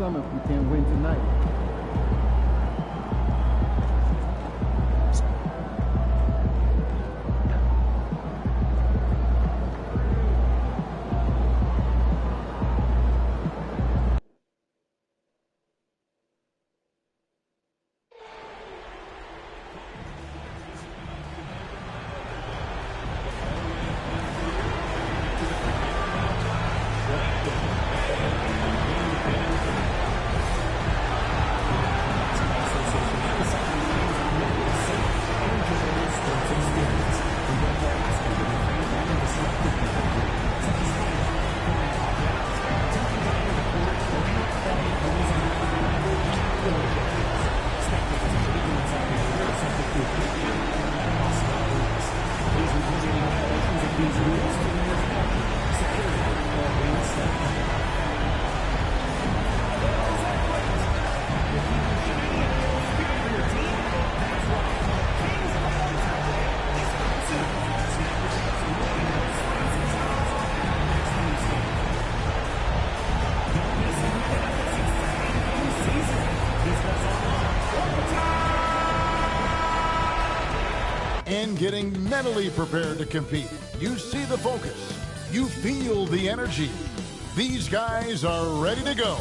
some if we can't win tonight. And getting mentally prepared to compete. You see the focus. You feel the energy. These guys are ready to go.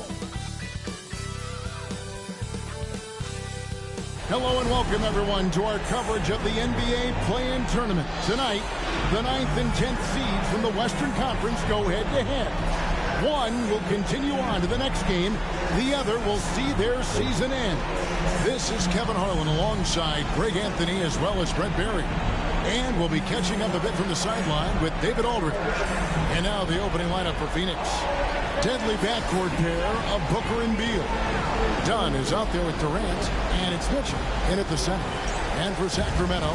Hello and welcome everyone to our coverage of the NBA play-in tournament. Tonight, the 9th and 10th seeds from the Western Conference go head-to-head. One will continue on to the next game. The other will see their season end. This is Kevin Harlan alongside Greg Anthony as well as Brett Berry. And we'll be catching up a bit from the sideline with David Aldridge. And now the opening lineup for Phoenix. Deadly backcourt pair of Booker and Beal. Dunn is out there with Durant, and it's Mitchell in at the center. And for Sacramento,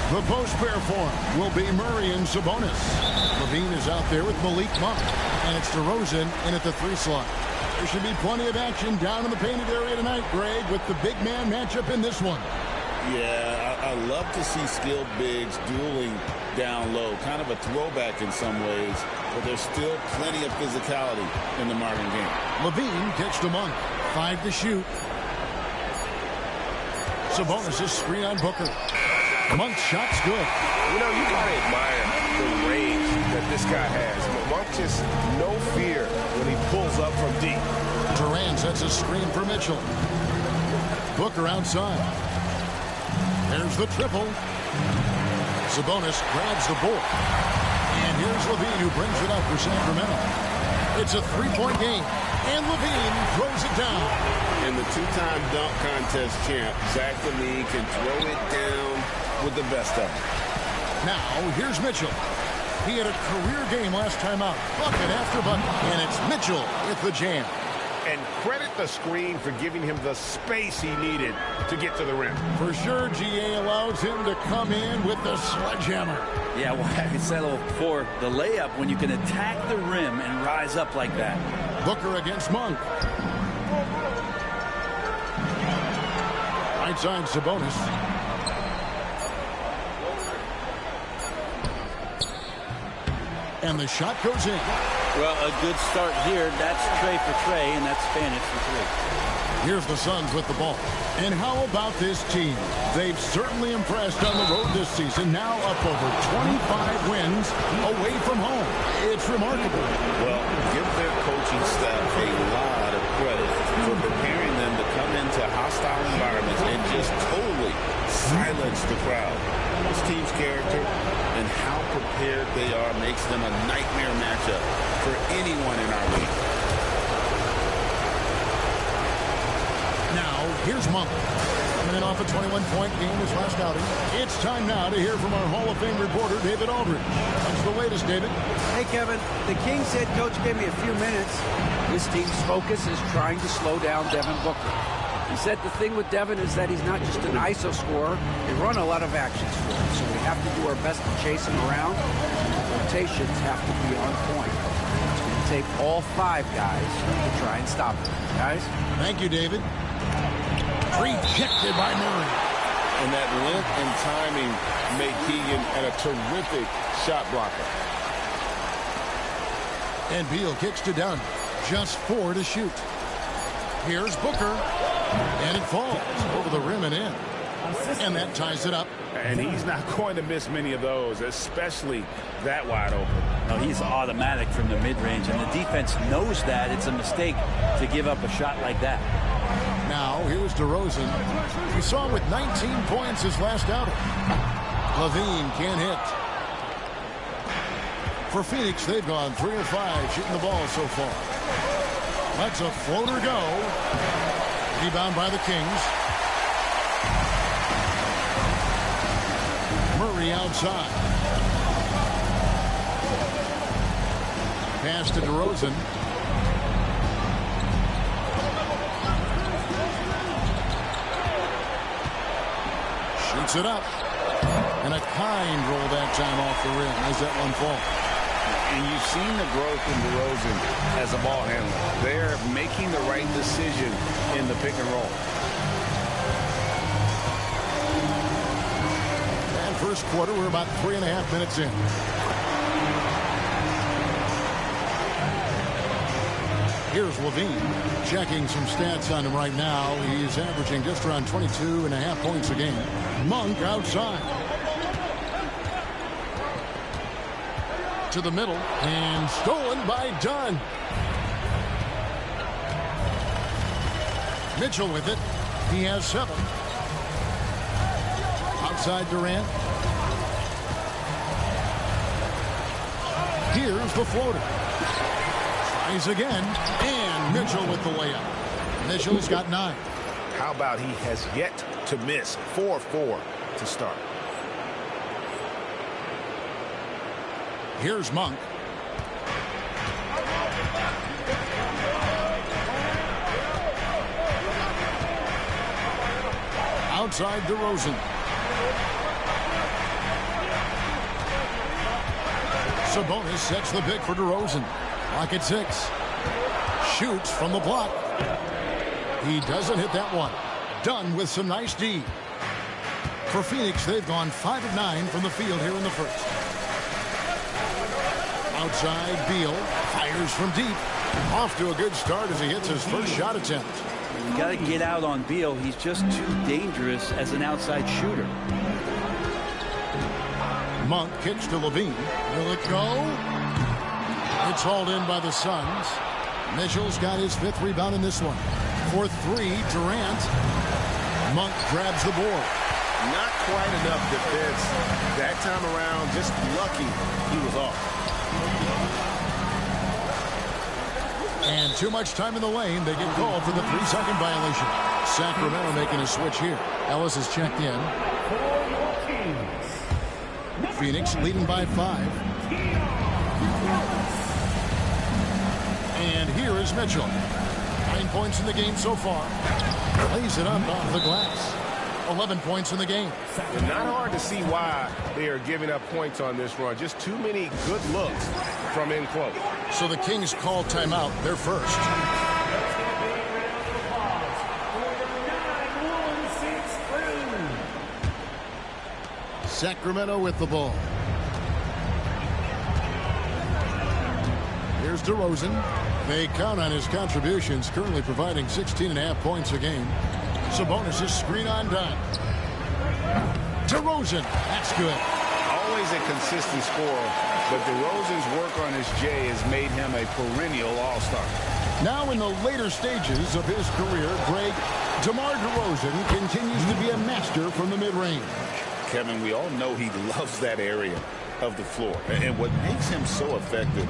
the post pair form will be Murray and Sabonis. Levine is out there with Malik Monk, and it's DeRozan in at the 3 slot. There should be plenty of action down in the painted area tonight, Greg, with the big man matchup in this one. Yeah, I love to see skilled bigs dueling down low. Kind of a throwback in some ways, but there's still plenty of physicality in the modern game. Levine kicks to Monk. 5 to shoot. Sabonis' screen on Booker. Monk's shot's good. You know, you got to admire the range that this guy has. Monk just no fear when he pulls up from deep. Durant sets a screen for Mitchell. Booker outside. There's the triple. Sabonis grabs the board. And here's Levine who brings it up for Sacramento. It's a 3-point game. And Levine throws it down. And the 2-time dunk contest champ, Zach LaVine, can throw it down with the best of them. Now, here's Mitchell. He had a career game last time out. Bucket after bucket. And it's Mitchell with the jam. And credit the screen for giving him the space he needed to get to the rim. For sure, GA allows him to come in with the sledgehammer. Yeah, well, I settle for the layup when you can attack the rim and rise up like that. Booker against Monk. Right side, Sabonis. And the shot goes in. Well, a good start here. That's Trey for Trey, and that's Spanish for 3. Here's the Suns with the ball. And how about this team? They've certainly impressed on the road this season. Now up over 25 wins away from home. It's remarkable. Well, give their coaching staff a lot of credit for preparing them to come into hostile environments and just totally silence the crowd. This team's character and how prepared they are makes them a nightmare matchup for anyone in our league. Now, here's Monk. Coming in off a 21-point game his last outing. It's time now to hear from our Hall of Fame reporter, David Aldridge. What's the latest, David? Hey, Kevin. The Kings head coach gave me a few minutes. This team's focus is trying to slow down Devin Booker. He said the thing with Devin is that he's not just an ISO scorer. They run a lot of actions for him, so we have to do our best to chase him around. Rotations have to be on point. It's going to take all 5 guys to try and stop him. Guys? Thank you, David. Rejected by Murray. And that length and timing made Keegan a terrific shot blocker. And Beal kicks to Dunn. Just 4 to shoot. Here's Booker. And it falls over the rim and in. And that ties it up. And he's not going to miss many of those, especially that wide open. No, he's automatic from the mid-range, and the defense knows that. It's a mistake to give up a shot like that. Now, here's DeRozan. We saw him with 19 points his last outing. Levine can't hit. For Phoenix, they've gone 3 of 5 shooting the ball so far. Let's a floater go. Rebound by the Kings. Murray outside. Pass to DeRozan. Shoots it up. And a kind roll that time off the rim as that one falls. And you've seen the growth in DeRozan as a ball handler. They're making the right decision in the pick and roll. And first quarter, we're about 3.5 minutes in. Here's Levine checking some stats on him right now. He's averaging just around 22.5 points a game. Monk outside. To the middle and stolen by Dunn. Mitchell with it. He has 7. Outside Durant. Here's the floater. Tries again. And Mitchell with the layup. Mitchell's got 9. How about he has yet to miss? 4-4 to start. Here's Monk. Outside DeRozan. Sabonis sets the pick for DeRozan. Clock at 6. Shoots from the block. He doesn't hit that one. Dunn with some nice D. For Phoenix, they've gone 5 of 9 from the field here in the first. Outside, Beal fires from deep. Off to a good start as he hits his first shot attempt. You got to get out on Beal. He's just too dangerous as an outside shooter. Monk kicks to Levine. Will it go? It's hauled in by the Suns. Mitchell's got his 5th rebound in this one. For 3, Durant. Monk grabs the board. Not quite enough defense that time around. Just lucky he was off. And too much time in the lane. They get called for the 3-second violation. Sacramento making a switch here. Ellis is checked in. Phoenix leading by 5. And here is Mitchell. 9 points in the game so far. Lays it up off the glass. 11 points in the game. Not hard to see why they are giving up points on this run. Just too many good looks from in close. So the Kings call timeout. They're first. Sacramento with the ball. Here's DeRozan. They count on his contributions, currently providing 16.5 points a game. Sabonis is screen on Dunn. DeRozan, that's good. Always a consistent scorer, but DeRozan's work on his J has made him a perennial all-star. Now in the later stages of his career, Greg, DeMar DeRozan continues to be a master from the mid-range. Kevin, we all know he loves that area of the floor. And what makes him so effective,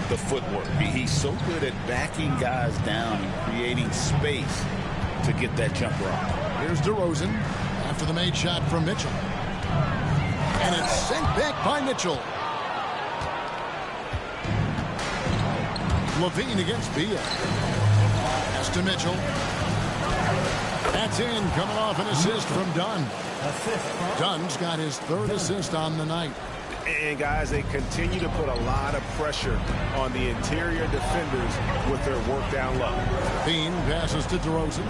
the footwork. He's so good at backing guys down and creating space to get that jumper off. Here's DeRozan after the made shot from Mitchell. And it's sent back by Mitchell. Levine against Beal. Pass to Mitchell. That's in, coming off an assist from Dunn. Dunn's got his 3rd assist on the night. And guys, they continue to put a lot of pressure on the interior defenders with their work down low. Bean passes to DeRozan.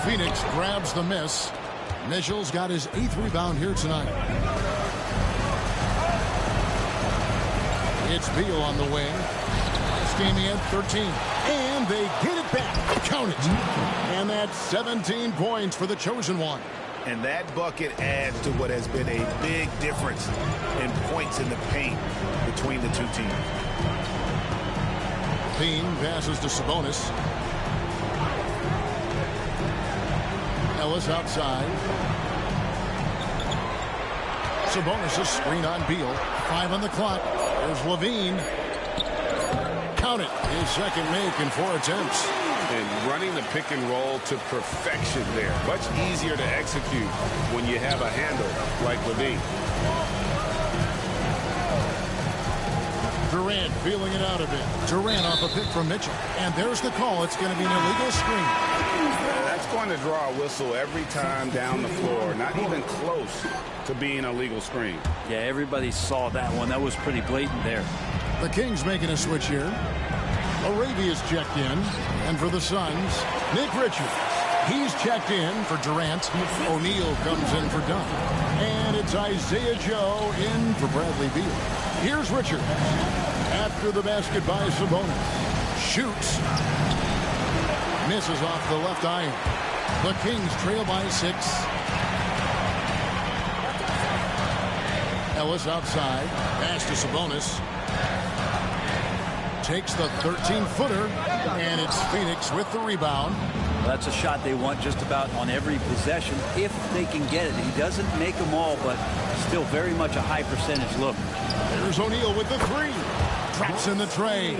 Phoenix grabs the miss. Mitchell's got his 8th rebound here tonight. It's Beal on the wing. Steamy at 13. And they get it back. Count it. And that's 17 points for the chosen one. And that bucket adds to what has been a big difference in points in the paint between the two teams. Bean passes to Sabonis. Ellis outside. Sabonis a screen on Beal. 5 on the clock. There's Levine. Count it. His second make in 4 attempts. And running the pick and roll to perfection there. Much easier to execute when you have a handle like Levine. Durant feeling it out a bit. Durant off a pick from Mitchell. And there's the call. It's going to be an illegal screen. That's going to draw a whistle every time down the floor. Not even close to being a legal screen. Yeah, everybody saw that one. That was pretty blatant there. The Kings making a switch here. Arabia's checked in. And for the Suns, Nick Richards. He's checked in for Durant. O'Neal comes in for Dunn. And it's Isaiah Joe in for Bradley Beal. Here's Richards. After the basket by Sabonis. Shoots. Misses off the left iron. The Kings trail by 6. Ellis outside. Pass to Sabonis. Takes the 13-footer. And it's Phoenix with the rebound. That's a shot they want just about on every possession if they can get it. He doesn't make them all, but still very much a high percentage look. There's O'Neal with the 3. Traps in the tray.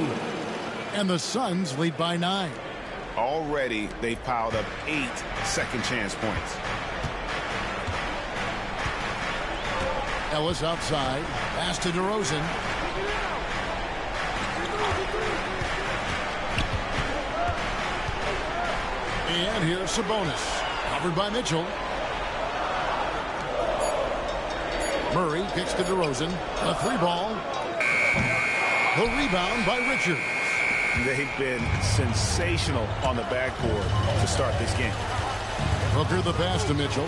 And the Suns lead by 9. Already, they've piled up 8 second chance points. Ellis outside. Pass to DeRozan. And here's Sabonis. Covered by Mitchell. Murray kicks to DeRozan. A 3-ball. The rebound by Richards. They've been sensational on the backboard to start this game. Hooker the pass to Mitchell.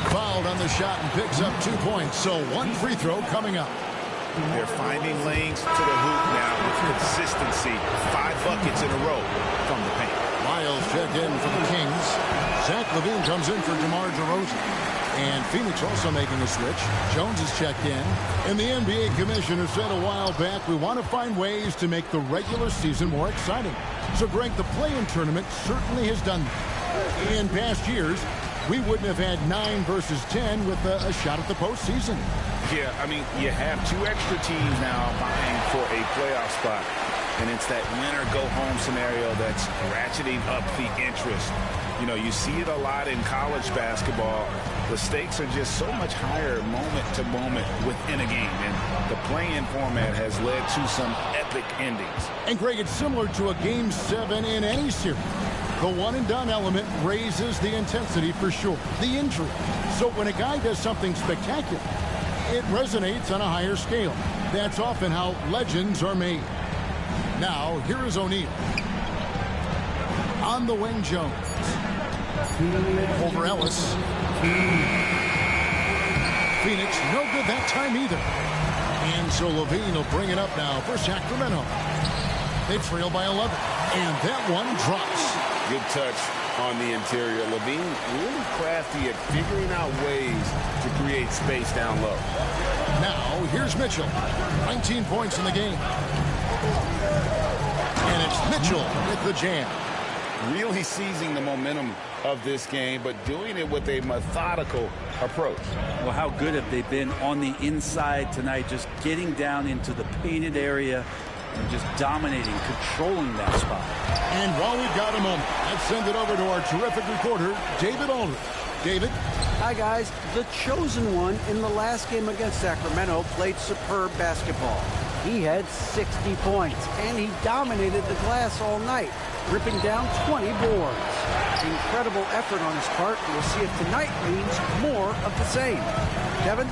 Fouled on the shot and picks up 2 points. So 1 free throw coming up. They're finding lanes to the hoop now with consistency. 5 buckets in a row from the paint. Miles checked in for the Kings. Zach LaVine comes in for DeMar DeRozan. And Phoenix also making a switch. Jones is checked in. And the NBA commissioner said a while back, we want to find ways to make the regular season more exciting. So, Greg, the play-in tournament certainly has done that. In past years, we wouldn't have had 9 versus 10 with a shot at the postseason. Yeah, I mean, you have 2 extra teams now vying for a playoff spot. And it's that win-or-go-home scenario that's ratcheting up the interest. You know, you see it a lot in college basketball. The stakes are just so much higher moment to moment within a game. And the play-in format has led to some epic endings. And, Greg, it's similar to a Game 7 in any series. The one-and-done element raises the intensity for sure. The injury. So when a guy does something spectacular, it resonates on a higher scale. That's often how legends are made. Now, here is O'Neal. On the wing, Jones. Over Ellis. Phoenix, no good that time either. And so Levine will bring it up now for Sacramento. They trail by 11. And that one drops. Good touch on the interior. Levine really crafty at figuring out ways to create space down low. Now, here's Mitchell. 19 points in the game. And it's Mitchell with the jam. Really seizing the momentum of this game, but doing it with a methodical approach. Well, how good have they been on the inside tonight, just getting down into the painted area and just dominating, controlling that spot. And while we've got a moment, let's send it over to our terrific reporter, David Aldridge. David? Hi, guys. The chosen one in the last game against Sacramento played superb basketball. He had 60 points, and he dominated the glass all night, ripping down 20 boards. Incredible effort on his part. We'll see if tonight means more of the same. Kevin?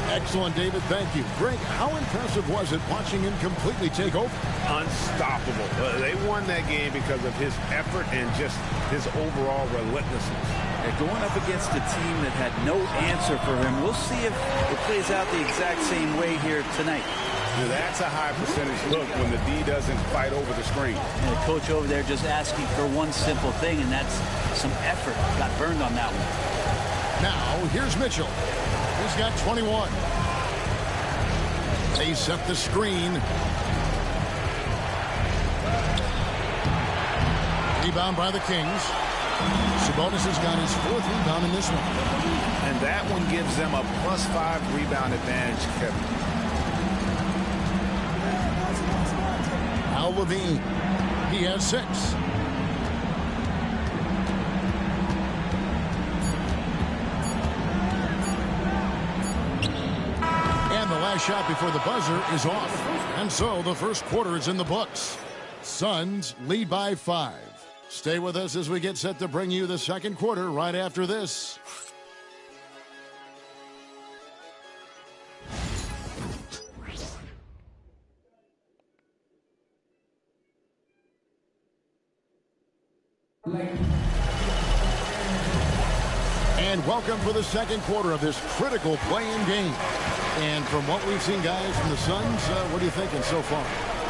Excellent, David. Thank you. Greg, how impressive was it watching him completely take over? Unstoppable. They won that game because of his effort and just his overall relentlessness. Going up against a team that had no answer for him. We'll see if it plays out the exact same way here tonight. That's a high percentage look when the D doesn't fight over the screen. And the coach over there just asking for one simple thing, and that's some effort. Got burned on that one. Now, here's Mitchell. He's got 21. They set the screen. Rebound by the Kings. Sabonis has got his 4th rebound in this one. And that one gives them a +5 rebound advantage, Kevin. Al Levine. He has 6. And the last shot before the buzzer is off. And so the first quarter is in the books. Suns lead by 5. Stay with us as we get set to bring you the second quarter right after this. And welcome for the second quarter of this critical play-in game. And from what we've seen, guys, from the Suns, what are you thinking so far?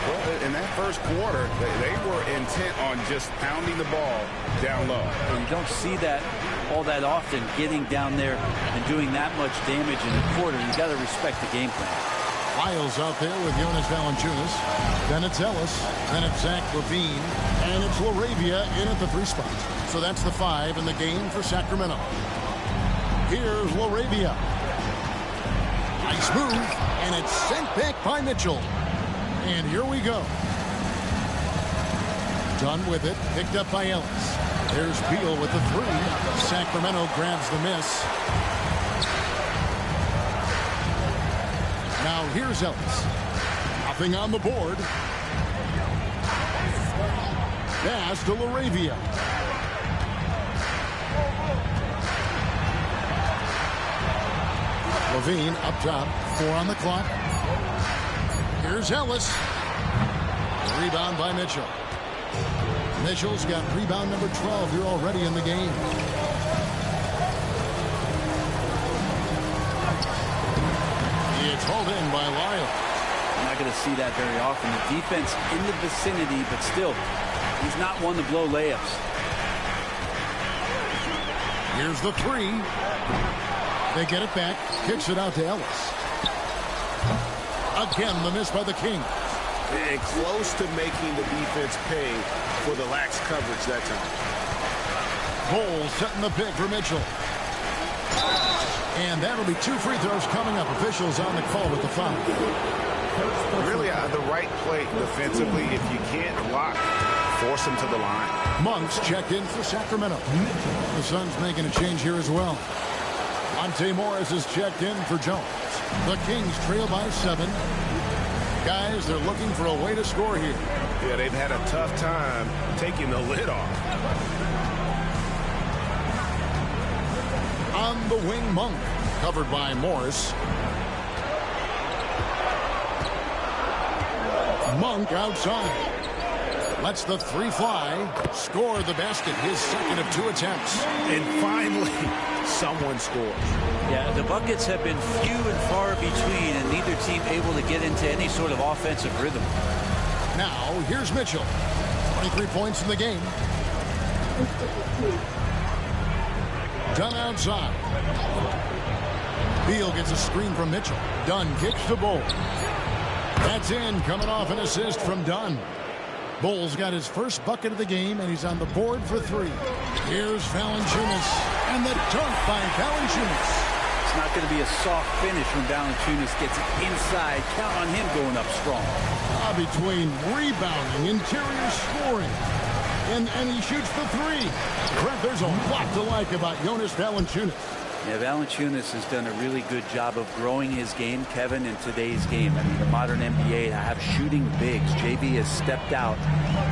Well, in that first quarter, they were intent on just pounding the ball down low. And you don't see that all that often, getting down there and doing that much damage in a quarter. You got to respect the game plan. Lyles out there with Jonas Valanciunas. Then it's Ellis. Then it's Zach LaVine. And it's LaRavia in at the 3 spot. So that's the 5 in the game for Sacramento. Here's LaRavia. Nice move. And it's sent back by Mitchell. And here we go. Done with it. Picked up by Ellis. There's Beal with the 3. Sacramento grabs the miss. Now here's Ellis. Nothing on the board. Pass to LaRavia. LaVine up top. 4 on the clock. Here's Ellis. Rebound by Mitchell. Mitchell's got rebound number 12 here already in the game. It's hauled in by Lyles. You're not going to see that very often. The defense in the vicinity, but still, he's not one to blow layups. Here's the 3. They get it back. Kicks it out to Ellis. Again, the miss by the Kings. And close to making the defense pay for the lax coverage that time. Bowles setting the pick for Mitchell. And that'll be 2 free throws coming up. Officials on the call with the foul. Really the right play defensively. If you can't block, force them to the line. Monk's checked in for Sacramento. The Suns making a change here as well. Monte Morris is checked in for Jones. The Kings trail by 7. Guys, they're looking for a way to score here. Yeah, they've had a tough time taking the lid off. On the wing, Monk, covered by Morris. Monk outside. Lets the 3 fly. Score the basket. His second of 2 attempts. And finally, someone scores. Yeah, the buckets have been few and far between, and neither team able to get into any sort of offensive rhythm. Now, here's Mitchell. 23 points in the game. Dunn outside. Beal gets a screen from Mitchell. Dunn kicks to Bowles. That's in, coming off an assist from Dunn. Bowles got his first bucket of the game, and he's on the board for 3. Here's Valanciunas, and the dunk by Valanciunas. It's not going to be a soft finish when Valanciunas gets it inside. Count on him going up strong. Between rebounding, interior scoring, and he shoots the 3. Brett, there's a lot to like about Jonas Valanciunas. Yeah, Valanciunas has done a really good job of growing his game, Kevin, in today's game. I mean, the modern NBA have shooting bigs. JV has stepped out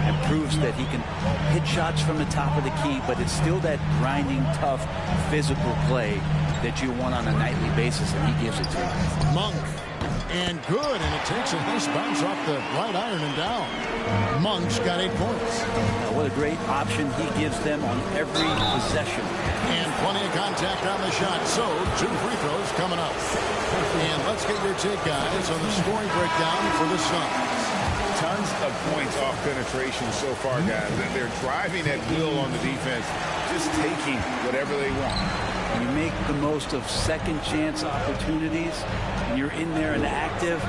and proves that he can hit shots from the top of the key, but it's still that grinding, tough, physical play that you want on a nightly basis, and he gives it to him. Monk And good, and it takes a nice bounce off the right iron and down. Monk's got 8 points. What a great option he gives them on every possession. And plenty of contact on the shot, so 2 free throws coming up. And let's get your take, guys, on the scoring breakdown for the Suns. Tons of points off penetration so far, guys. They're driving at will on the defense, just taking whatever they want. You make the most of second chance opportunities, and you're in there and active,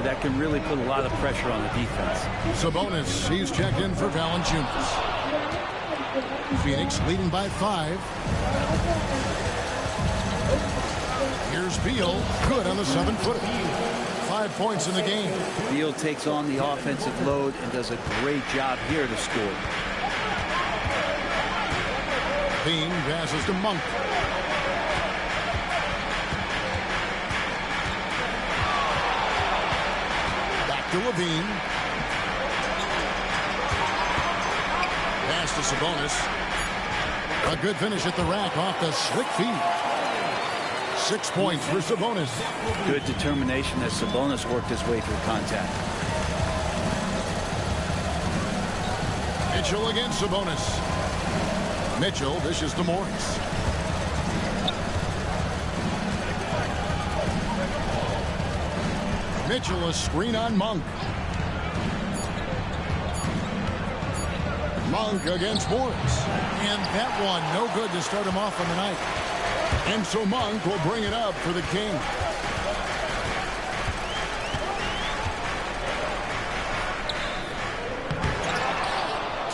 that can really put a lot of pressure on the defense. Sabonis, he's checked in for Valanciunas. Phoenix leading by 5. Here's Beal, good on the 7-footer. 5 points in the game. Beal takes on the offensive load and does a great job here to score. Bean passes to Monk. Back to Levine. Pass to Sabonis. A good finish at the rack off the slick feed. 6 points for Sabonis. Good determination as Sabonis worked his way through contact. Mitchell against Sabonis. Mitchell dishes to Morris. Mitchell a screen on Monk. Monk against Morris. And that one no good to start him off on the night. And so Monk will bring it up for the King.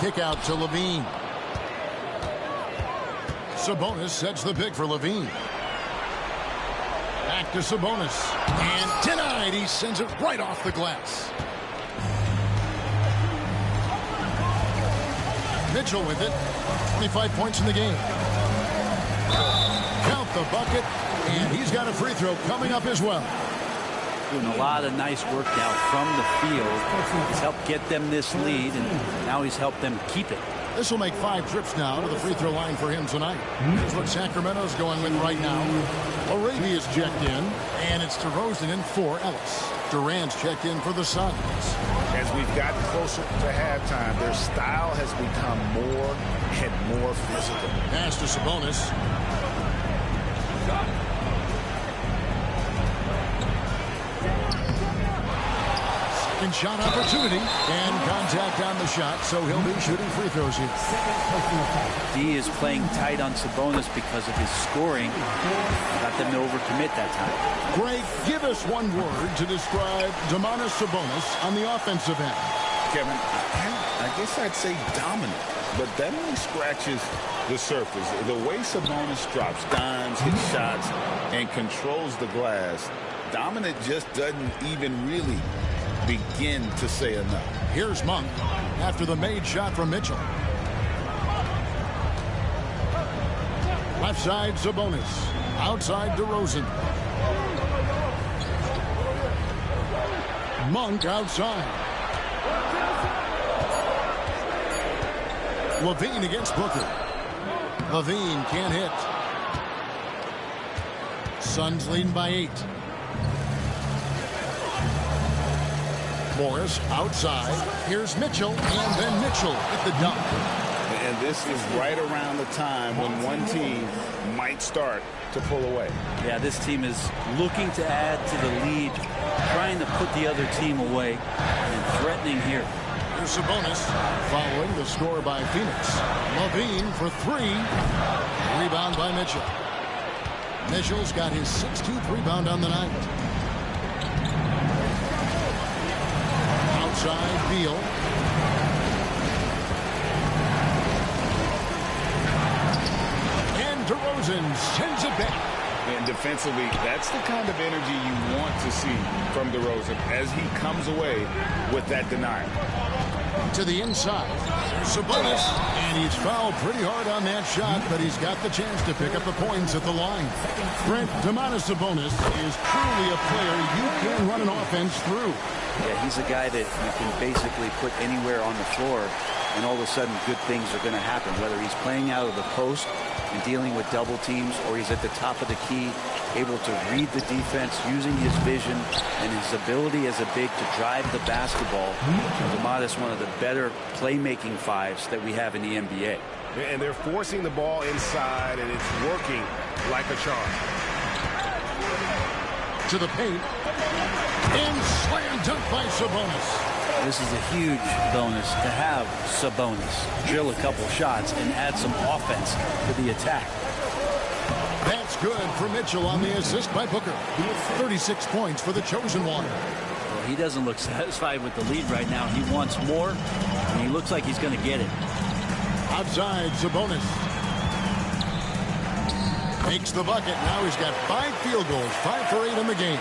Kick out to Levine. Sabonis sets the pick for Levine. Back to Sabonis. And denied. He sends it right off the glass. Mitchell with it. 25 points in the game. Count the bucket. And he's got a free throw coming up as well. Doing a lot of nice work now from the field. He's helped get them this lead, and now he's helped them keep it. This will make 5 trips now to the free throw line for him tonight. Here's what Sacramento's going with right now. Arabia's checked in, and it's DeRozan in for Ellis. Durant's checked in for the Suns. As we've gotten closer to halftime, their style has become more and more physical. Pass to Sabonis. Second shot opportunity, and contact on the shot, so he'll be shooting free throws here. D is playing tight on Sabonis because of his scoring. Got them to overcommit that time. Greg, give us one word to describe Domantas Sabonis on the offensive end. Kevin, I guess I'd say dominant, but that only scratches the surface. The way Sabonis drops dimes, hits shots, and controls the glass, dominant just doesn't even really begin to say enough. Here's Monk after the made shot from Mitchell. Left side Sabonis. Outside DeRozan. Monk outside. Levine against Booker. Levine can't hit. Suns leading by 8. Morris outside. Here's Mitchell, and then Mitchell at the dunk. And this is right around the time when one team might start to pull away. Yeah, this team is looking to add to the lead, trying to put the other team away, and threatening here. Here's Sabonis following the score by Phoenix. Levine for 3. Rebound by Mitchell. Mitchell's got his 16th rebound on the night. Outside Beal. And DeRozan sends it back. And defensively, that's the kind of energy you want to see from DeRozan as he comes away with that denial. To the inside. Sabonis. And he's fouled pretty hard on that shot, but he's got the chance to pick up the points at the line. Brent, Domantas Sabonis is truly a player you can run an offense through. Yeah, he's a guy that you can basically put anywhere on the floor, and all of a sudden good things are going to happen, whether he's playing out of the post and dealing with double teams, or he's at the top of the key, able to read the defense, using his vision and his ability as a big to drive the basketball. Domantas, one of the better playmaking fives that we have in the NBA. And they're forcing the ball inside, and it's working like a charm. To the paint. And slam dunk by Sabonis. This is a huge bonus to have Sabonis drill a couple shots and add some offense to the attack. That's good for Mitchell on the assist by Booker. 36 points for the chosen one. Well, he doesn't look satisfied with the lead right now. He wants more, and he looks like he's going to get it. Outside, Sabonis. Makes the bucket. Now he's got 5 field goals, 5 for 8 in the game.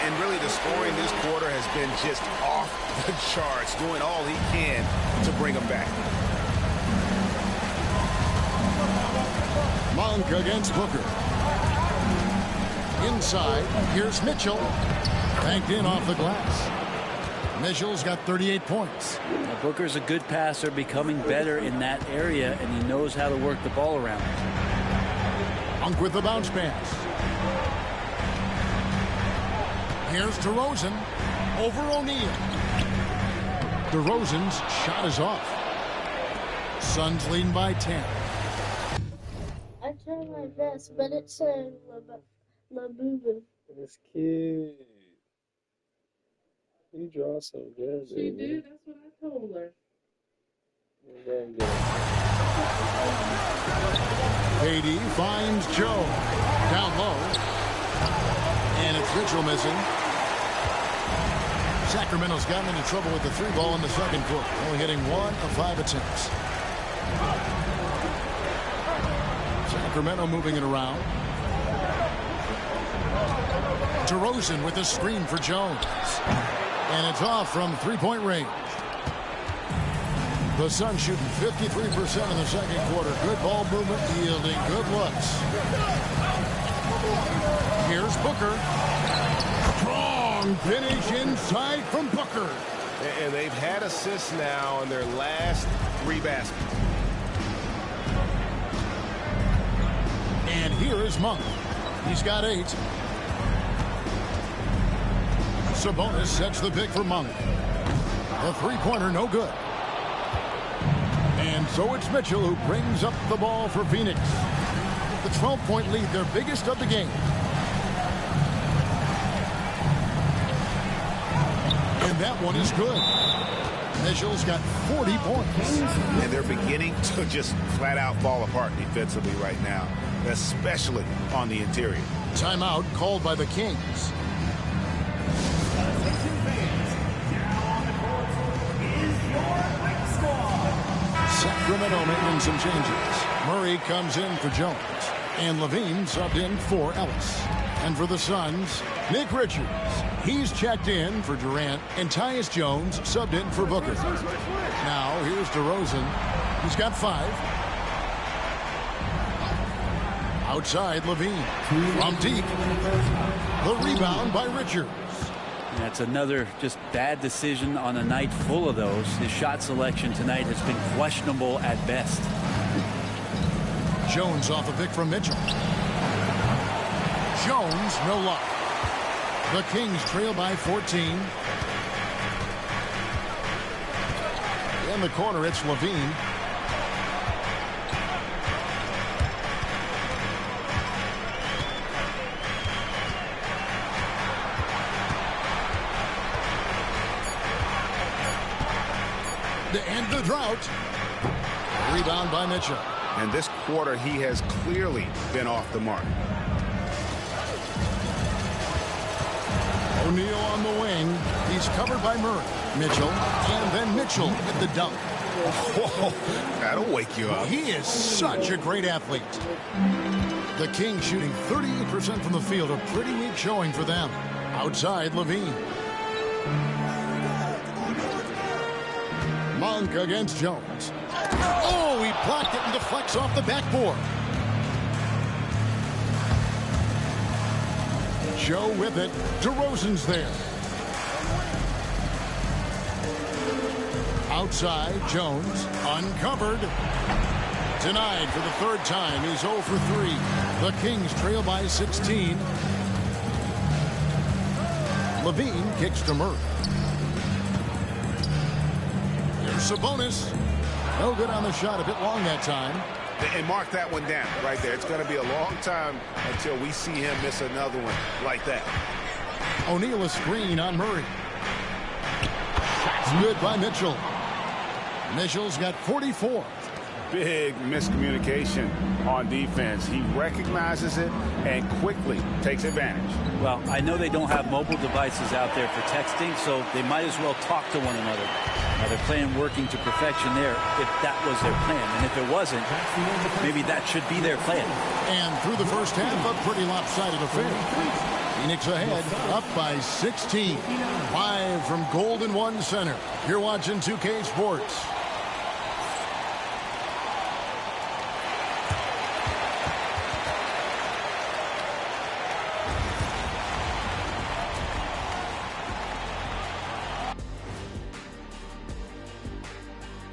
And really the scoring this quarter has been just off the charts, doing all he can to bring them back. Monk against Booker. Inside, here's Mitchell. Banked in off the glass. Mitchell's got 38 points. Now, Booker's a good passer, becoming better in that area, and he knows how to work the ball around. Monk with the bounce pass. Here's DeRozan over O'Neal. DeRozan's shot is off. Suns leading by 10. I tried my best, but it said La Boo. This kid. You draw so good, She did. That's what I told her. KD finds Joe. Down low. And it's Mitchell missing. Sacramento's gotten into trouble with the 3 ball in the second quarter. Only hitting 1 of 5 attempts. Sacramento moving it around. DeRozan with a screen for Jones. And it's off from 3-point range. The Suns shooting 53% in the second quarter. Good ball movement, yielding good looks. Here's Booker. Strong finish inside from Booker. And they've had assists now in their last 3 baskets. And here is Monk. He's got 8. Sabonis sets the pick for Monk. The 3-pointer no good. And so it's Mitchell who brings up the ball for Phoenix. The 12-point lead, their biggest of the game. And that one is good. Mitchell's got 40 points. And they're beginning to just flat out fall apart defensively right now, especially on the interior. Timeout called by the Kings. Sacramento making some changes. Murray comes in for Jones. And Levine subbed in for Ellis. And for the Suns, Nick Richards. He's checked in for Durant. And Tyus Jones subbed in for Booker. Now here's DeRozan. He's got 5. Outside Levine. From deep. The rebound by Richards. That's another just bad decision on a night full of those. His shot selection tonight has been questionable at best. Jones off a pick from Mitchell. Jones, no luck. The Kings trail by 14. In the corner, it's Levine. To end the drought. Rebound by Mitchell. And this quarter, he has clearly been off the mark. O'Neal on the wing. He's covered by Murray. Mitchell. And then Mitchell with the dunk. Oh, that'll wake you up. He is such a great athlete. The Kings shooting 38% from the field. A pretty weak showing for them. Outside Levine. Monk against Jones. Oh, he blocked it and deflects off the backboard. Joe with it. DeRozan's there. Outside, Jones, uncovered. Denied for the third time. He's 0 for 3. The Kings trail by 16. Levine kicks to Murray. Here's Sabonis. No good on the shot. A bit long that time. And mark that one down right there. It's going to be a long time until we see him miss another one like that. O'Neal a screen on Murray. That's good by Mitchell. Mitchell's got 44. Big miscommunication on defense. He recognizes it and quickly takes advantage. Well, I know they don't have mobile devices out there for texting, so they might as well talk to one another. Now they're playing working to perfection there if that was their plan. And if it wasn't, maybe that should be their plan. And through the first half, a pretty lopsided affair. Phoenix ahead, up by 16. Live from Golden One Center. You're watching 2K Sports.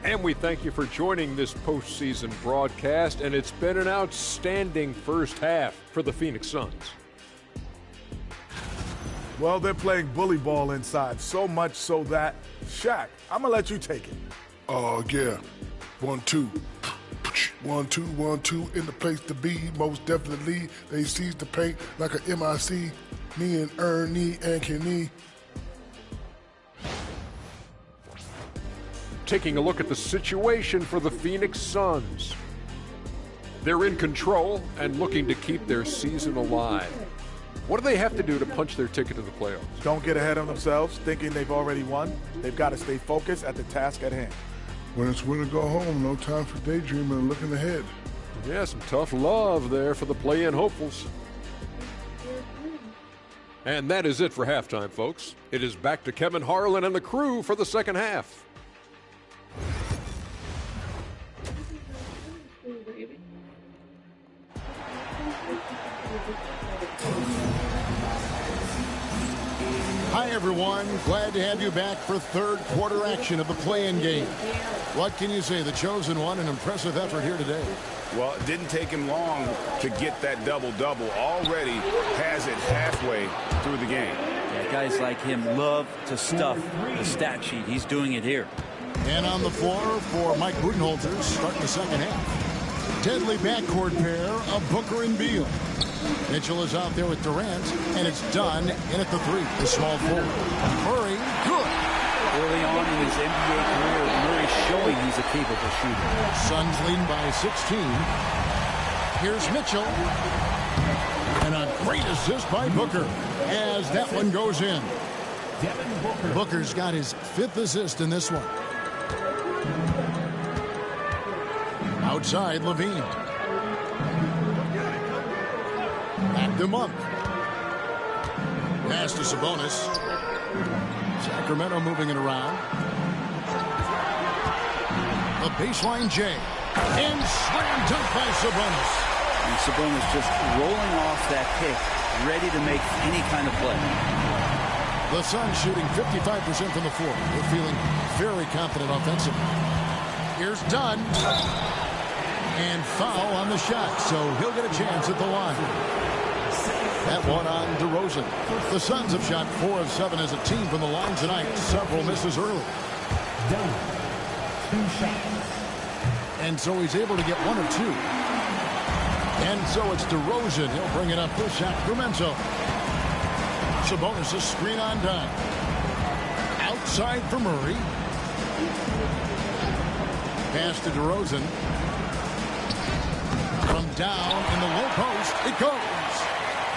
And we thank you for joining this postseason broadcast, and it's been an outstanding first half for the Phoenix Suns. Well, they're playing bully ball inside, so much so that, Shaq, I'm going to let you take it. Oh, yeah. 1-2. 1-2, 1-2 in the place to be. Most definitely, they seize the paint like a MIC. Me and Ernie and Kenny. Taking a look at the situation for the Phoenix Suns. They're in control and looking to keep their season alive. What do they have to do to punch their ticket to the playoffs? Don't get ahead of themselves, thinking they've already won. They've got to stay focused at the task at hand. When it's win or go home, no time for daydreaming and looking ahead. Yeah, some tough love there for the play-in hopefuls. And that is it for halftime, folks. It is back to Kevin Harlan and the crew for the second half. Hi, everyone. Glad to have you back for third quarter action of the play-in game. What can you say? The chosen one, an impressive effort here today. Well, it didn't take him long to get that double-double. Already has it halfway through the game. Yeah, guys like him love to stuff the stat sheet. He's doing it here. And on the floor for Mike Budenholzer, starting the second half. Deadly backcourt pair of Booker and Beal. Mitchell is out there with Durant, and it's done in at the three. The small forward. Murray, good. Early on in his NBA career, Murray's showing he's a capable shooter. Suns leading by 16. Here's Mitchell. And a great assist by Booker as that one goes in. Booker's got his fifth assist in this one. Outside, Levine. Back to Monk. Pass to Sabonis. Sacramento moving it around. The baseline J. And slam dunk by Sabonis. And Sabonis just rolling off that kick, ready to make any kind of play. The Suns shooting 55% from the floor. They're feeling very confident offensively. Here's Dunn. And foul on the shot, so he'll get a chance at the line. That one on DeRozan. The Suns have shot 4 of 7 as a team from the line tonight. Several misses early. Dunn, 2 shots. And so he's able to get 1 or 2. And so it's DeRozan. He'll bring it up for Sacramento. Sabonis a screen on Dunn. Outside for Murray. Pass to DeRozan. From down in the low post, it goes.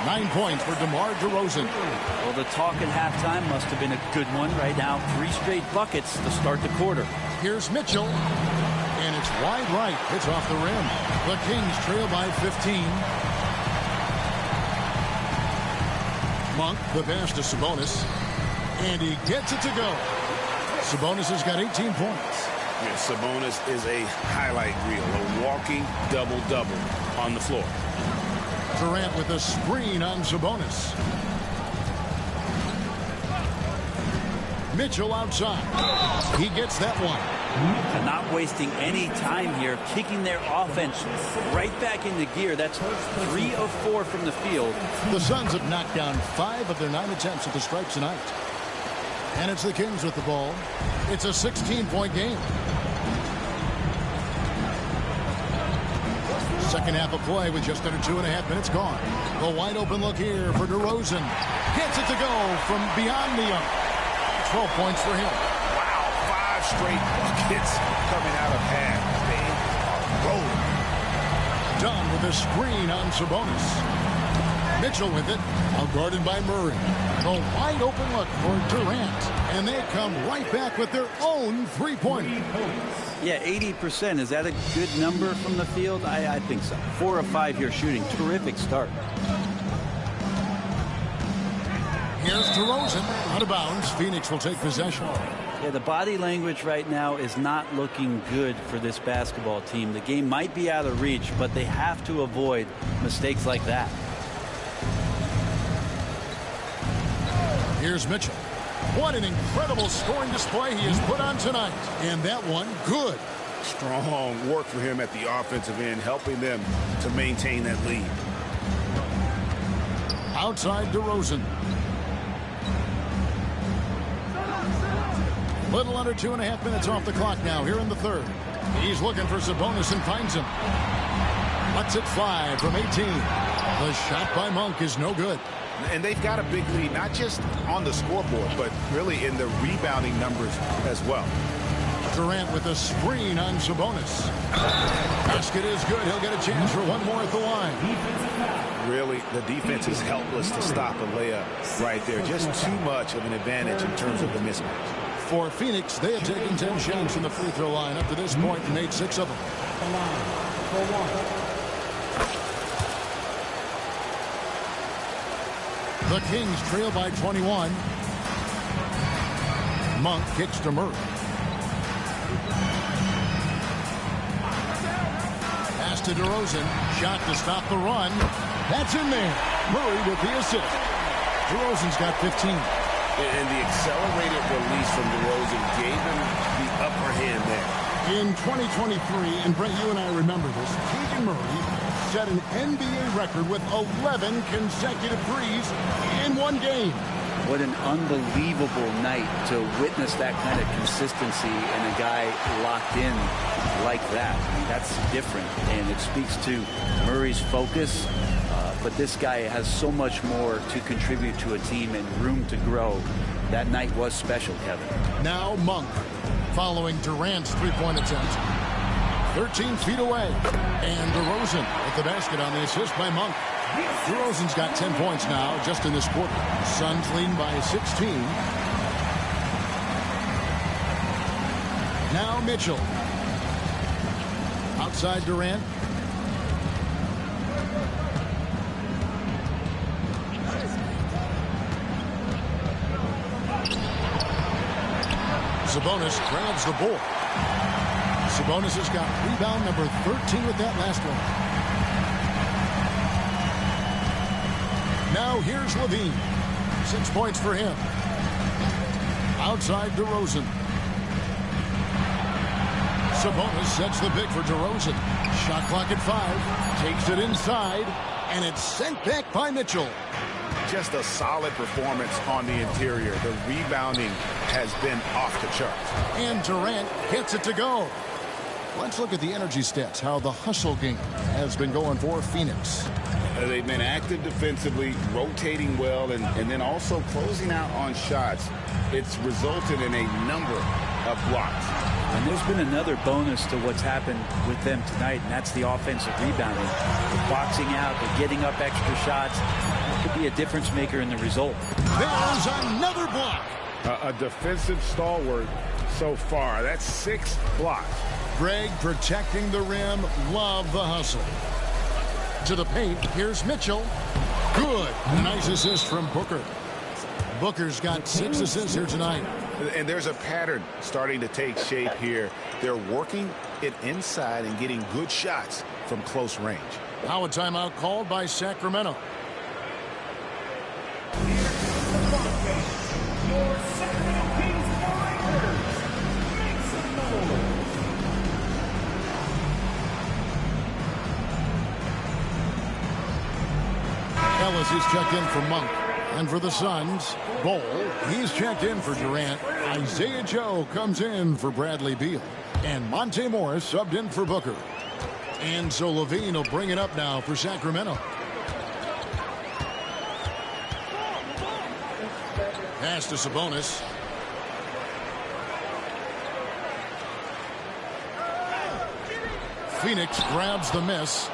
9 points for DeMar DeRozan. Well, the talk at halftime must have been a good one. Right now, 3 straight buckets to start the quarter. Here's Mitchell. And it's wide right. It's off the rim. The Kings trail by 15. Monk, the pass to Sabonis. And he gets it to go. Sabonis has got 18 points. Yeah, Sabonis is a highlight reel, a walking double-double on the floor. Durant with a screen on Sabonis. Mitchell outside. He gets that one. And not wasting any time here, kicking their offense right back into gear. That's 3 of 4 from the field. The Suns have knocked down 5 of their 9 attempts at the stripe tonight. And it's the Kings with the ball. It's a 16-point game. Second half of play with just under 2.5 minutes gone. A wide open look here for DeRozan. Gets it to go from beyond the arc. 12 points for him. Wow, 5 straight buckets coming out of hand. They are rolling. Done with a screen on Sabonis. Mitchell with it, now guarded by Murray. A wide open look for Durant. And they come right back with their own three-pointer. Yeah, 80%. Is that a good number from the field? I think so. 4 of 5 here shooting. Terrific start. Here's DeRozan. Out of bounds. Phoenix will take possession. Yeah, the body language right now is not looking good for this basketball team. The game might be out of reach, but they have to avoid mistakes like that. Here's Mitchell. What an incredible scoring display he has put on tonight. And that one, good. Strong work for him at the offensive end, helping them to maintain that lead. Outside DeRozan. Little under 2.5 minutes off the clock now here in the third. He's looking for Sabonis and finds him. Lets it fly from 18. The shot by Monk is no good. And they've got a big lead, not just on the scoreboard, but really in the rebounding numbers as well. Durant with a screen on Sabonis. Basket is good. He'll get a chance for one more at the line. Really, the defense is helpless to stop a layup right there. Just too much of an advantage in terms of the mismatch. For Phoenix, they have taken 10 shots from the free throw line up to this point and made 6 of them. The Kings trail by 21. Monk kicks to Murray. Pass to DeRozan. Shot to stop the run. That's in there. Murray with the assist. DeRozan's got 15. And the accelerated release from DeRozan gave him the upper hand there. In 2023, and Brett, you and I remember this, Keegan Murray set an NBA record with 11 consecutive threes in one game. What an unbelievable night to witness that kind of consistency and a guy locked in like that. I mean, that's different, and it speaks to Murray's focus. But this guy has so much more to contribute to a team and room to grow. That night was special, Kevin. Now Monk, following Durant's three-point attempt. 13 feet away. And DeRozan at the basket on the assist by Monk. DeRozan's got 10 points now just in this quarter. Suns lead by 16. Now Mitchell. Outside Durant. Sabonis grabs the ball. Sabonis has got rebound number 13 with that last one. Now here's Levine. 6 points for him. Outside DeRozan. Sabonis sets the pick for DeRozan. Shot clock at 5. Takes it inside. And it's sent back by Mitchell. Just a solid performance on the interior. The rebounding has been off the charts. And Durant gets it to go. Let's look at the energy stats, how the hustle game has been going for Phoenix. They've been active defensively, rotating well, and then also closing out on shots. It's resulted in a number of blocks. And there's been another bonus to what's happened with them tonight, and that's the offensive rebounding. The boxing out, the getting up extra shots. It could be a difference maker in the result. There's another block. A defensive stalwart so far. That's 6 blocks. Greg protecting the rim. Love the hustle. To the paint. Here's Mitchell. Good. Nice assist from Booker. Booker's got 6 assists here tonight. And there's a pattern starting to take shape here. They're working it inside and getting good shots from close range. Now a timeout called by Sacramento. Your Sacramento Kings Warriors, make some noise. Ellis is checked in for Monk. And for the Suns, Bowl, he's checked in for Durant. Isaiah Joe comes in for Bradley Beal. And Monte Morris subbed in for Booker. And so Levine will bring it up now for Sacramento. Pass to Sabonis. Phoenix grabs the miss.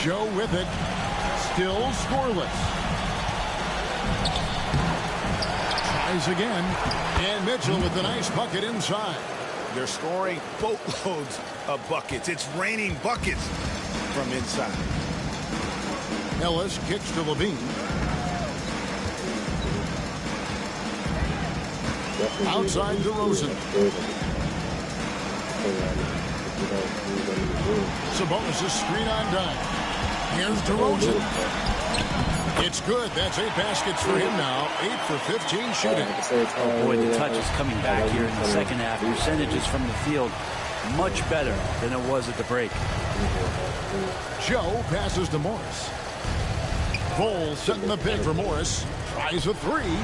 Joe with it. Still scoreless. Tries again. And Mitchell with the nice bucket inside. They're scoring boatloads of buckets. It's raining buckets from inside. Ellis kicks to Levine. Outside DeRozan. Sabonis' screen on dime. Here's DeRozan. It's good. That's 8 baskets for him now. 8 for 15 shooting. Oh boy, the touch is coming back here in the second half. Percentages from the field much better than it was at the break. Joe passes to Morris. Bol setting the pick for Morris. Tries a three.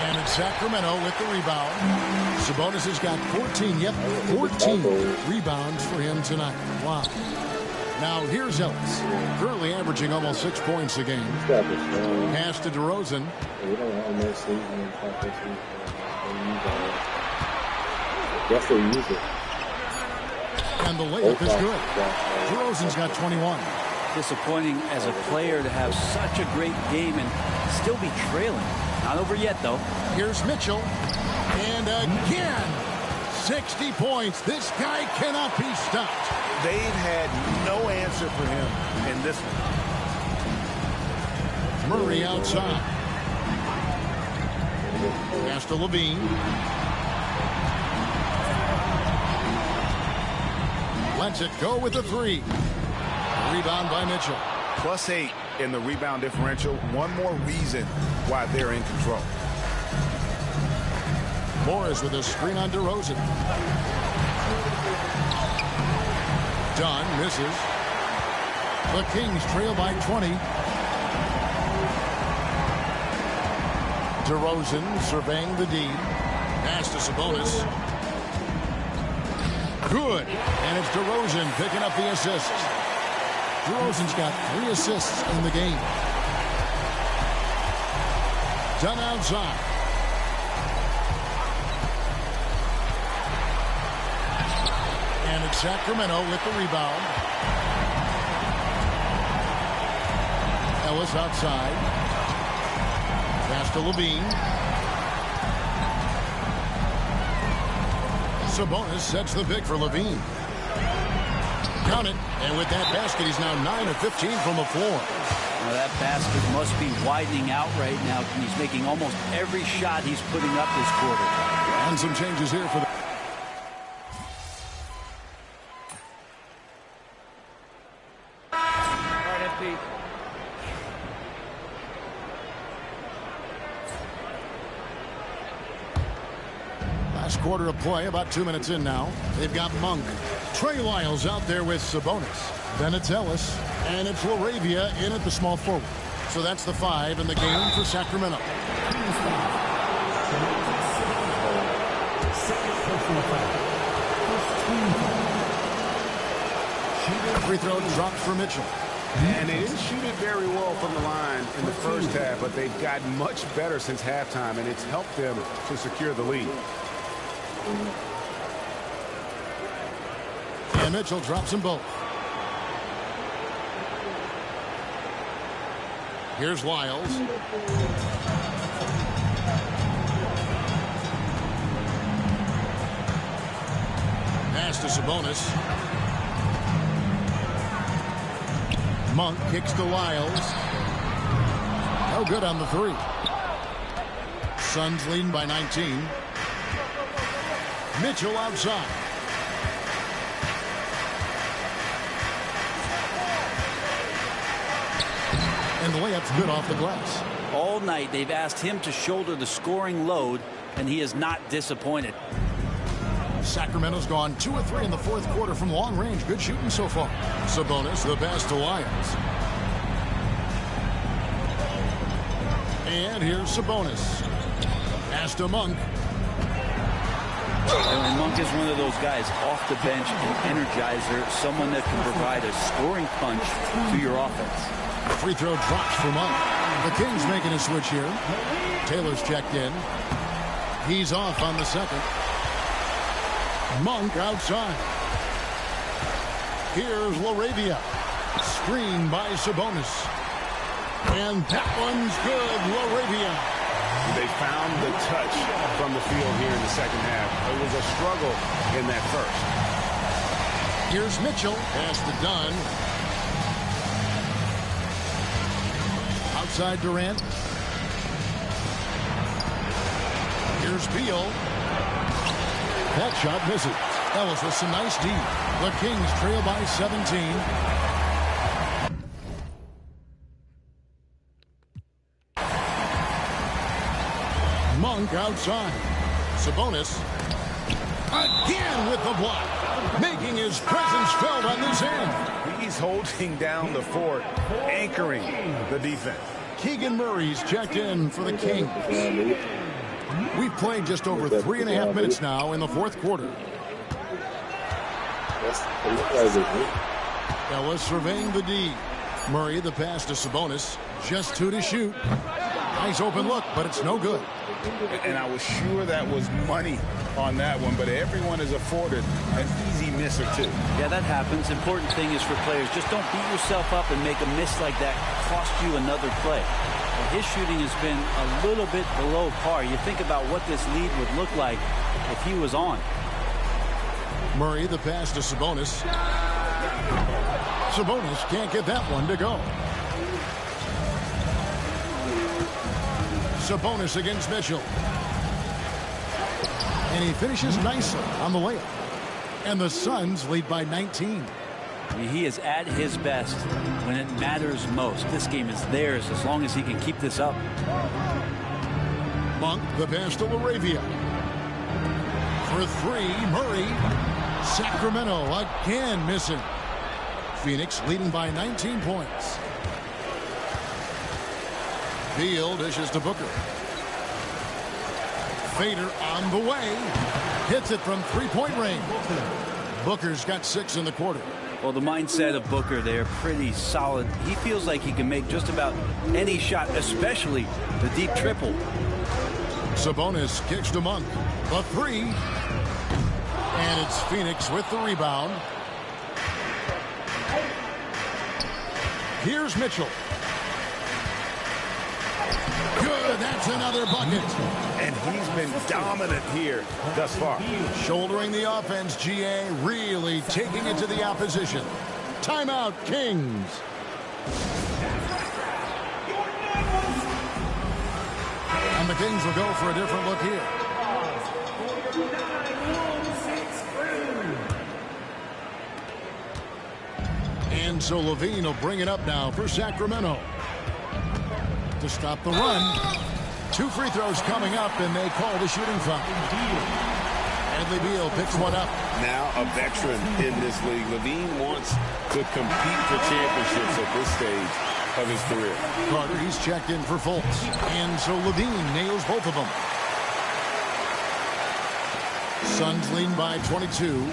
And it's Sacramento with the rebound. Sabonis has got 14 rebounds for him tonight. Wow. Now here's Ellis. Currently averaging almost 6 points a game. Pass to DeRozan. And the layup is good. DeRozan's got 21. Disappointing as a player to have such a great game and still be trailing. Not over yet, though. Here's Mitchell. And again, 60 points. This guy cannot be stopped. They've had no answer for him in this one. Murray outside. Pass to Levine. Lets it go with the three. Rebound by Mitchell. +8 in the rebound differential. One more reason why they're in control. Morris with a screen on DeRozan. Dunn misses. The Kings trail by 20. DeRozan surveying the D. Pass to Sabonis. Good. And it's DeRozan picking up the assist. DeRozan's got 3 assists in the game. Dunn outside. And it's Sacramento with the rebound. Ellis outside. Pass to Levine. Sabonis sets the pick for Levine. Count it. And with that basket, he's now 9 of 15 from the floor. Now that basket must be widening out right now. He's making almost every shot he's putting up this quarter. And some changes here for the... Last quarter of play, about 2 minutes in now. They've got Monk. Trey Lyles out there with Sabonis. Then it's Ellis. And it's LaRavia in at the small forward. So that's the 5 in the game for Sacramento. Free throw drops for Mitchell. And they didn't shoot it very well from the line in the first half, but they've gotten much better since halftime, and it's helped them to secure the lead. And Mitchell drops them both. Here's Lyles. Pass to Sabonis. Monk kicks to Lyles. No good on the 3. Suns leading by 19. Mitchell outside. And the layup's good off the glass. All night they've asked him to shoulder the scoring load, and he is not disappointed. Sacramento's gone 2 of 3 in the fourth quarter from long range. Good shooting so far. Sabonis, the pass to Lyons. And here's Sabonis. Pass to Monk. And Monk is one of those guys off the bench, an energizer, someone that can provide a scoring punch to your offense. Free throw drops for Monk. The Kings making a switch here. Taylor's checked in. He's off on the second. Monk outside. Here's LaRavia. Screen by Sabonis. And that one's good. LaRavia. They found the touch from the field here in the second half. It was a struggle in that first. Here's Mitchell. Pass to Dunn. Outside Durant. Here's Beal. That shot misses. Ellis with some nice D. The Kings trail by 17. Monk outside. Sabonis again with the block, making his presence felt on this end. He's holding down the fort, anchoring the defense. Keegan Murray's checked in for the Kings. We've played just over 3.5 minutes now in the fourth quarter. Ellis surveying the D. Murray the pass to Sabonis. Just 2 to shoot. Nice open look, but it's no good. And I was sure that was money on that one, but everyone is afforded an easy miss or two. Yeah, that happens. Important thing is for players, just don't beat yourself up and make a miss like that cost you another play. Well, his shooting has been a little bit below par. You think about what this lead would look like if he was on. Murray the pass to Sabonis. Sabonis can't get that one to go. Sabonis against Mitchell. And he finishes nicely on the layup. And the Suns lead by 19. I mean, he is at his best when it matters most. This game is theirs as long as he can keep this up. Monk the pass to LaRavia. For 3, Murray. Sacramento again missing. Phoenix leading by 19 points. Beal dishes to Booker. Fader on the way. Hits it from 3-point range. Booker's got 6 in the quarter. Well, the mindset of Booker there, pretty solid. He feels like he can make just about any shot, especially the deep triple. Sabonis kicks to Monk. The 3. And it's Phoenix with the rebound. Here's Mitchell. Good, that's another bucket. And he's been dominant here thus far. Shouldering the offense, GA, really taking it to the opposition. Timeout, Kings. And the Kings will go for a different look here. And so Levine will bring it up now for Sacramento. To stop the run. 2 free throws coming up, and they call the shooting foul. Bradley Beal picks one up. Now a veteran in this league. Levine wants to compete for championships at this stage of his career. Carter, he's checked in for Fultz. And so Levine nails both of them. Suns lead by 22.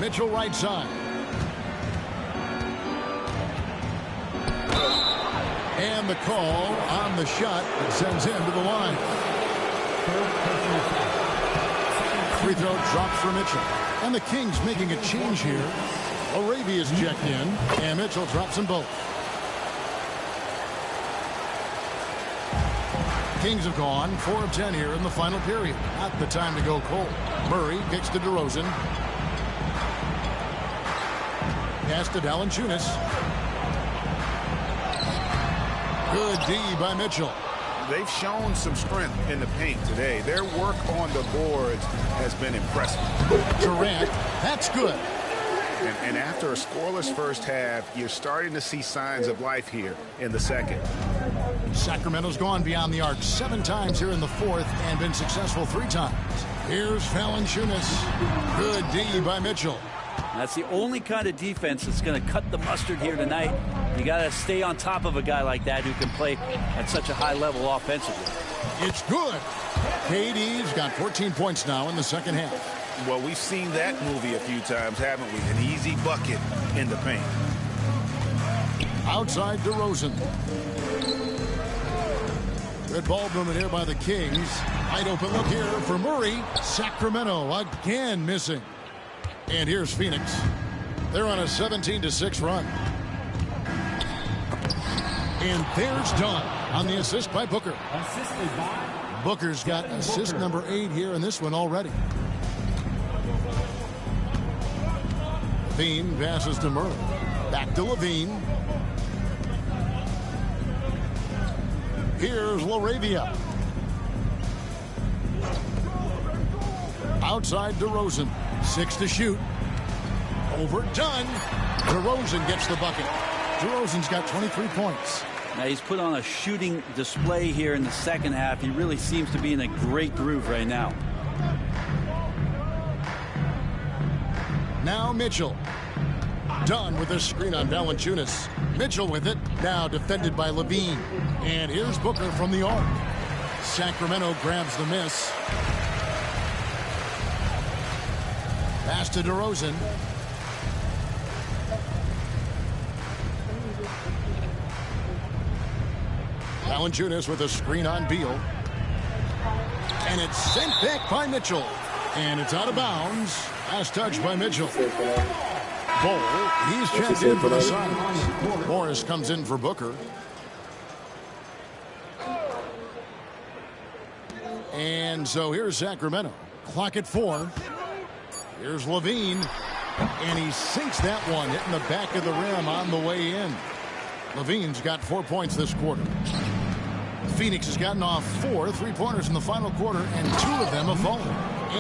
Mitchell right side. And the call on the shot that sends him to the line. Free throw drops for Mitchell. And the Kings making a change here. Arabia's checked in, and Mitchell drops them both. Kings have gone 4 of 10 here in the final period. Not the time to go cold. Murray kicks to DeRozan. Pass to Valanciunas. Good D by Mitchell. They've shown some strength in the paint today. Their work on the boards has been impressive. Durant, that's good. And after a scoreless first half, you're starting to see signs of life here in the second. Sacramento's gone beyond the arc 7 times here in the fourth and been successful 3 times. Here's Valanciunas. Good D by Mitchell. That's the only kind of defense that's going to cut the mustard here tonight. You got to stay on top of a guy like that who can play at such a high level offensively. It's good. KD's got 14 points now in the second half. Well, we've seen that movie a few times, haven't we? An easy bucket in the paint. Outside DeRozan. Good ball movement here by the Kings. Wide open look here for Murray. Sacramento again missing. And here's Phoenix. They're on a 17-6 run. And there's Dunn on the assist by Booker. Booker's got assist number 8 here in this one already. Levine passes to Murray. Back to Levine. Here's LaRavia. Outside DeRozan. 6 to shoot. Overdone. DeRozan gets the bucket. DeRozan's got 23 points. Now he's put on a shooting display here in the second half. He really seems to be in a great groove right now. Now Mitchell. Dunn with a screen on Valanciunas. Mitchell with it. Now defended by Levine. And here's Booker from the arc. Sacramento grabs the miss. Pass to DeRozan. Valanciunas with a screen on Beal. And it's sent back by Mitchell. And it's out of bounds. Last touch by Mitchell. Bol, he's checked in for the Suns. Morris comes in for Booker. And so here's Sacramento. Clock at 4. Here's Levine. And he sinks that one, hitting the back of the rim on the way in. Levine's got 4 points this quarter. Phoenix has gotten off 4 3-pointers in the final quarter, and 2 of them have fallen.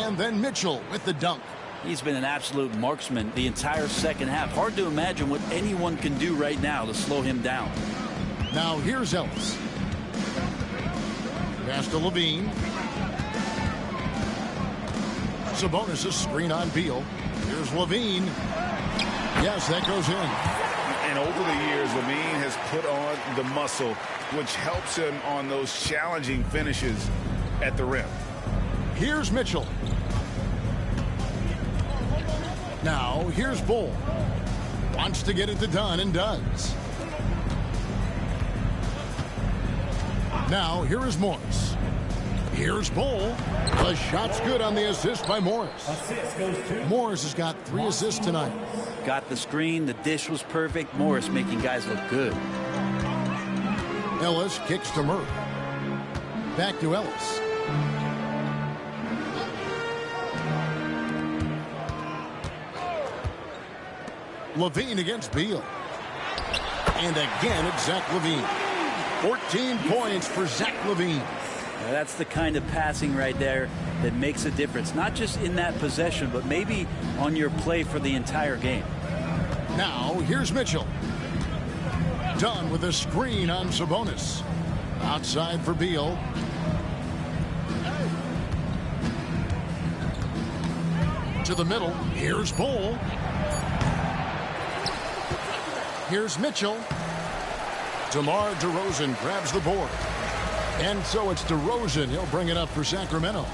And then Mitchell with the dunk. He's been an absolute marksman the entire second half. Hard to imagine what anyone can do right now to slow him down. Now here's Ellis. Pass to Levine. Sabonis' screen on Beal. Here's Levine. Yes, that goes in. And over the years, Levine has put on the muscle, which helps him on those challenging finishes at the rim. Here's Mitchell. Now, here's Bol. Wants to get it to Dunn and does. Now, here is Morris. Here's Bol. The shot's good on the assist by Morris. Morris has got 3 assists tonight. Got the screen. The dish was perfect. Morris making guys look good. Ellis kicks to Murray. Back to Ellis. Levine against Beal. And again, it's Zach Levine. 14 points for Zach Levine. Now that's the kind of passing right there that makes a difference. Not just in that possession, but maybe on your play for the entire game. Now, here's Mitchell. Dunn with a screen on Sabonis. Outside for Beal. To the middle. Here's Bol. Here's Mitchell. DeMar DeRozan grabs the board. And so it's DeRozan. He'll bring it up for Sacramento.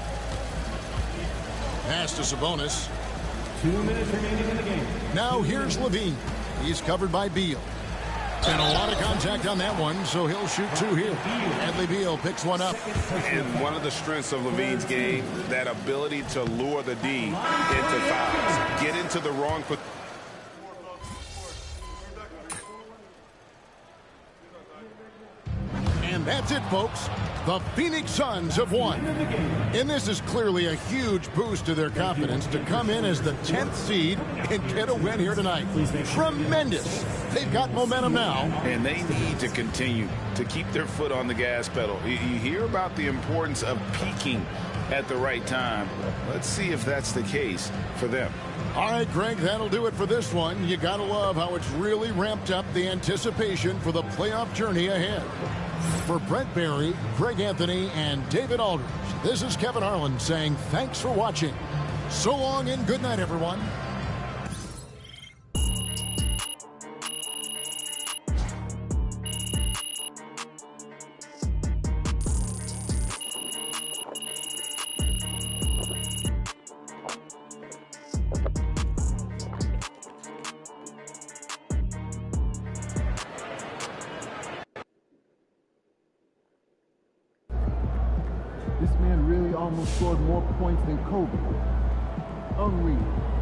Pass to Sabonis. 2 minutes remaining in the game. Now here's Levine. He's covered by Beal. And a lot of contact on that one, so he'll shoot 2 here. Bradley Beal picks one up. And one of the strengths of Levine's game, that ability to lure the D into fouls. Get into the wrong position. And that's it, folks. The Phoenix Suns have won. And this is clearly a huge boost to their confidence to come in as the 10th seed and get a win here tonight. Tremendous. They've got momentum now. And they need to continue to keep their foot on the gas pedal. You hear about the importance of peaking at the right time. Let's see if that's the case for them. All right, Greg, that'll do it for this one. You got to love how it's really ramped up the anticipation for the playoff journey ahead. For Brent Barry, Greg Anthony, and David Aldridge, this is Kevin Harlan saying thanks for watching. So long and good night, everyone. This man really almost scored more points than Kobe. Unreal.